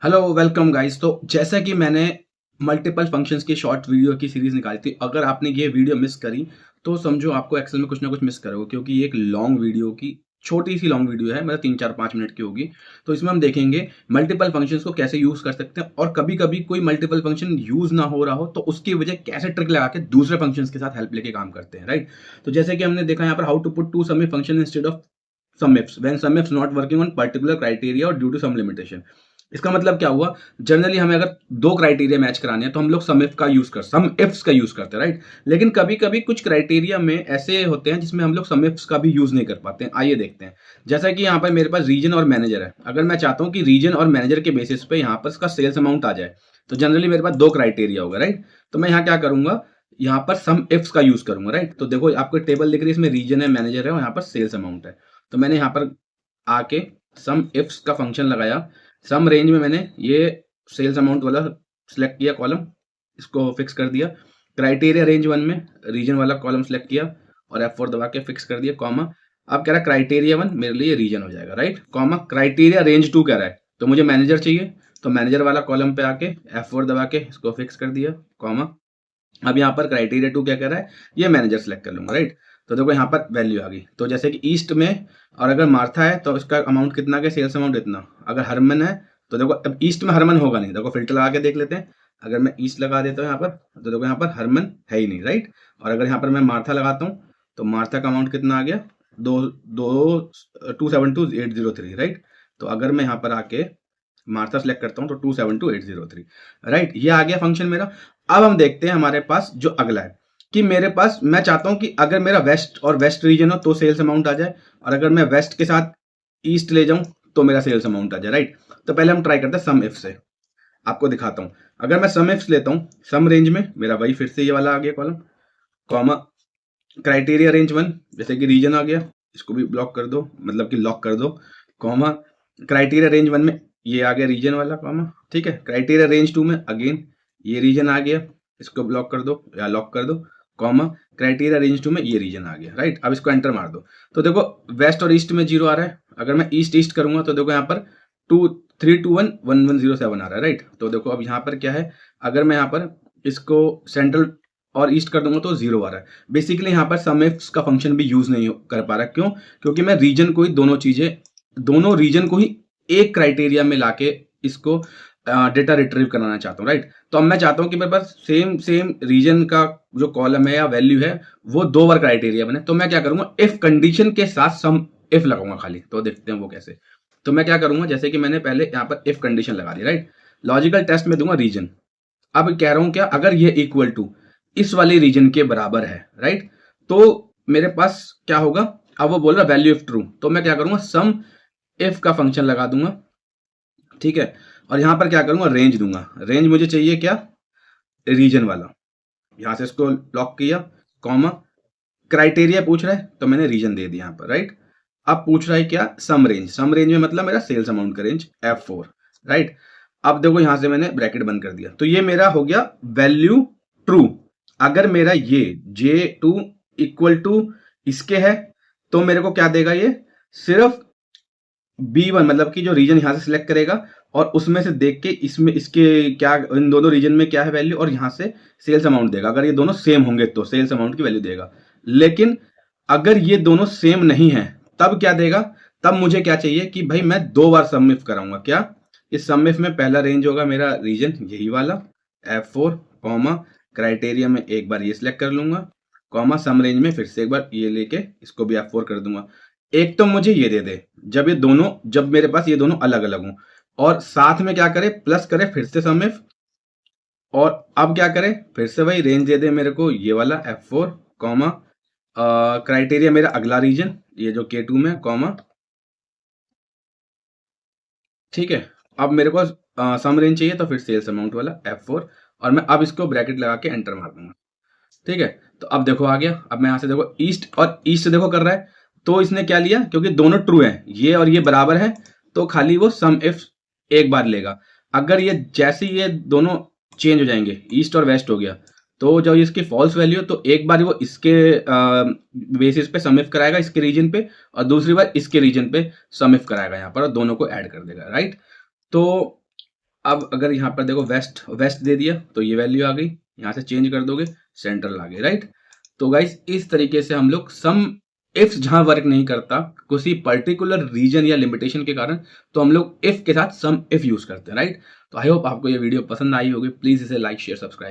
Hello welcome guys. तो जैसा कि मैंने मल्टीपल फंक्शंस की शॉर्ट वीडियो की सीरीज निकाली थी, अगर आपने ये वीडियो मिस करी तो समझो आपको एक्सेल में कुछ ना कुछ मिस करोगे, क्योंकि ये एक लॉन्ग वीडियो की छोटी सी लॉन्ग वीडियो है, मतलब 3 4 5 मिनट की होगी। तो इसमें हम देखेंगे मल्टीपल फंक्शंस को कैसे यूज कर सकते हैं, और कभी कभी कोई मल्टीपल फंक्शन यूज ना हो रहा हो तो उसकी वजह कैसे ट्रिक लगा के दूसरे फंक्शंस के साथ हेल्प लेके काम करते हैं, राइट। तो जैसे कि हमने देखा यहाँ पर, how to put to some function instead of some ifs when some ifs not working on particular criteria और ड्यू टू सम लिमिटेशन। इसका मतलब क्या हुआ, जनरली हमें अगर दो क्राइटेरिया मैच कराने हैं तो हम लोग सम इफ्स का यूज करते हैं, राइट। लेकिन कभी कभी कुछ क्राइटेरिया में ऐसे होते हैं जिसमें हम लोग सम इफ्स का भी यूज नहीं कर पाते हैं। आइए देखते हैं। जैसा कि यहाँ पर मेरे पास रीजन और मैनेजर है, अगर मैं चाहता हूँ कि रीजन और मैनेजर के बेसिस पे यहाँ पर इसका सेल्स अमाउंट आ जाए, तो जनरली मेरे पास दो क्राइटेरिया होगा, राइट। तो मैं यहाँ क्या करूंगा, यहाँ पर सम इफ्स का यूज करूंगा, राइट। तो देखो आपको टेबल दिख रही है, इसमें रीजन है, मैनेजर है और यहाँ पर सेल्स अमाउंट है। तो मैंने यहाँ पर आके सम इफ्स का फंक्शन लगाया। सम रेंज में मैंने ये सेल्स अमाउंट वाला सिलेक्ट किया कॉलम, इसको फिक्स कर दिया। क्राइटेरिया रेंज वन में रीजन वाला कॉलम सिलेक्ट किया और F4 दबा के फिक्स कर दिया, कॉमा। अब कह रहा है क्राइटेरिया वन मेरे लिए रीजन हो जाएगा, right, comma. Criteria range two कह रहा है तो मुझे मैनेजर चाहिए, तो मैनेजर वाला कॉलम पे आके F4 दबा के इसको फिक्स कर दिया, कॉमा। अब यहाँ पर क्राइटेरिया टू क्या कह रहा है, ये मैनेजर सेलेक्ट कर लूंगा, राइट। तो देखो यहाँ पर वैल्यू आ गई। तो जैसे कि ईस्ट में, और अगर मार्था है तो इसका अमाउंट कितना का, सेल्स अमाउंट इतना। अगर हरमन है तो देखो, अब ईस्ट में हरमन होगा नहीं, देखो फिल्टर लगा के देख लेते हैं। अगर मैं ईस्ट लगा देता हूँ यहाँ पर, तो देखो यहाँ पर हरमन है ही नहीं, राइट। और अगर यहाँ पर मैं मार्था लगाता हूँ तो मार्था का अमाउंट कितना आ गया, दो दो 272,803, राइट। तो अगर मैं यहाँ पर आके मार्था सेलेक्ट करता हूँ तो 272,803, राइट, ये आ गया फंक्शन मेरा। अब हम देखते हैं हमारे पास जो अगला है, कि मेरे पास, मैं चाहता हूं कि अगर मेरा वेस्ट और वेस्ट रीजन हो तो सेल्स अमाउंट आ जाए, और अगर मैं वेस्ट के साथ ईस्ट ले जाऊं तो मेरा सेल्स अमाउंट आ जाए, राइट। तो पहले हम ट्राई करते हैं सम इफ से, आपको दिखाता हूं। अगर मैं सम इफ लेता हूं, सम रेंज में मेरा वही फिर से ये वाला आ गया column, comma. Criteria range one, जैसे कि रीजन आ गया, इसको भी ब्लॉक कर दो, मतलब कि लॉक कर दो, कॉमा। क्राइटेरिया रेंज वन में ये आ गया रीजन वाला, कॉमा, ठीक है। क्राइटेरिया रेंज टू में अगेन ये रीजन आ गया, इसको ब्लॉक कर दो या लॉक कर दो, कॉमा। क्राइटेरिया रेंज टू में ये रीजन आ गया, राइट। अब इसको एंटर मार दो। तो देखो वेस्ट और ईस्ट में जीरो आ रहा है। अगर मैं ईस्ट ईस्ट करूंगा तो देखो यहाँ पर 2321107 आ रहा है, राइट। तो देखो अब यहाँ पर क्या है, अगर मैं यहाँ पर इसको सेंट्रल और ईस्ट कर दूंगा तो जीरो आ रहा है। बेसिकली यहाँ पर सम इफ्स का फंक्शन भी यूज नहीं कर पा रहा। क्यों? क्योंकि मैं रीजन को ही, दोनों रीजन को ही एक क्राइटेरिया में लाके इसको डेटा रिट्रीव कराना चाहता हूँ, राइट। तो अब मैं चाहता हूँ कि मेरे पास सेम सेम रीजन का जो कॉलम है या वैल्यू है वो दो बार क्राइटेरिया बने। तो मैं क्या करूंगा, इफ कंडीशन के साथ सम इफ लगाऊंगा खाली। तो देखते हैं वो कैसे। तो मैं क्या करूंगा, जैसे कि मैंने पहले यहाँ पर इफ कंडीशन लगा दी, राइट। लॉजिकल टेस्ट में दूंगा रीजन। अब कह रहा हूं क्या, अगर ये इक्वल टू इस वाले रीजन के बराबर है, राइट, तो मेरे पास क्या होगा। अब वो बोल रहा वैल्यू इफ ट्रू, तो मैं क्या करूंगा, सम इफ का फंक्शन लगा दूंगा, ठीक है। और यहां पर क्या करूंगा, रेंज दूंगा। रेंज मुझे चाहिए क्या, रीजन वाला। यहां से इसको लॉक किया, कॉमा। क्राइटेरिया पूछ रहा है तो मैंने रीजन दे दिया यहां पर, राइट। अब पूछ रहा है क्या, सम रेंज। सम रेंज में मतलब मेरा सेल्स अमाउंट का रेंज F4, राइट। अब देखो यहां से मैंने ब्रैकेट बंद कर दिया, तो ये मेरा हो गया वैल्यू ट्रू। अगर मेरा ये J2 इक्वल टू इसके है तो मेरे को क्या देगा, ये सिर्फ B1, मतलब कि जो रीजन यहां से सिलेक्ट करेगा और उसमें से देख के इसमें इसके क्या, इन दोनों रीजन में क्या है वैल्यू, और यहां से सेल्स अमाउंट देगा। अगर ये दोनों सेम होंगे तो सेल्स अमाउंट की वैल्यू देगा। लेकिन अगर ये दोनों सेम नहीं है तब क्या देगा, तब मुझे क्या चाहिए कि भाई मैं दो बार सम इफ कराऊंगा। क्या, इस सम इफ में पहला रेंज होगा मेरा रीजन यही वाला F4, कॉमा। क्राइटेरिया में एक बार ये सिलेक्ट कर लूंगा, कॉमा। सम रेंज में फिर से एक बार ये लेके इसको भी F4 कर दूंगा। एक तो मुझे ये दे दे जब मेरे पास ये दोनों अलग अलग हों, और साथ में क्या करे, प्लस करे फिर से सम इफ, और अब क्या करे, फिर से वही रेंज दे दे मेरे को ये वाला F4, कॉमा। क्राइटेरिया मेरा अगला रीजन ये जो K2 में, कॉमा, ठीक है। अब मेरे को सम रेंज चाहिए तो फिर सेल्स अमाउंट वाला F4, और मैं अब इसको ब्रैकेट लगा के एंटर मार दूंगा, ठीक है। तो अब देखो आ गया। अब मैं यहां से देखो ईस्ट और ईस्ट देखो कर रहा है, तो इसने क्या लिया, क्योंकि दोनों ट्रू है, ये और ये बराबर है, तो खाली वो सम इफ एक बार लेगा। अगर ये जैसे ये दोनों चेंज हो जाएंगे, ईस्ट और वेस्ट हो गया, तो जब इसकी फॉल्स वैल्यू, तो एक बार वो इसके बेसिस पे सम इफ कराएगा इसके रीजन पे, और दूसरी बार इसके रीजन पे सम इफ कराएगा यहाँ पर, और दोनों को ऐड कर देगा, राइट। तो अब अगर यहाँ पर देखो वेस्ट वेस्ट दे दिया तो ये वैल्यू आ गई, यहाँ से चेंज कर दोगे सेंट्रल आ गई, राइट। तो गाइस इस तरीके से हम लोग सम इफ जहां वर्क नहीं करता किसी पर्टिकुलर रीजन या लिमिटेशन के कारण, तो हम लोग इफ के साथ सम इफ यूज करते हैं, राइट। तो आई होप आपको ये वीडियो पसंद आई होगी। प्लीज इसे लाइक शेयर सब्सक्राइब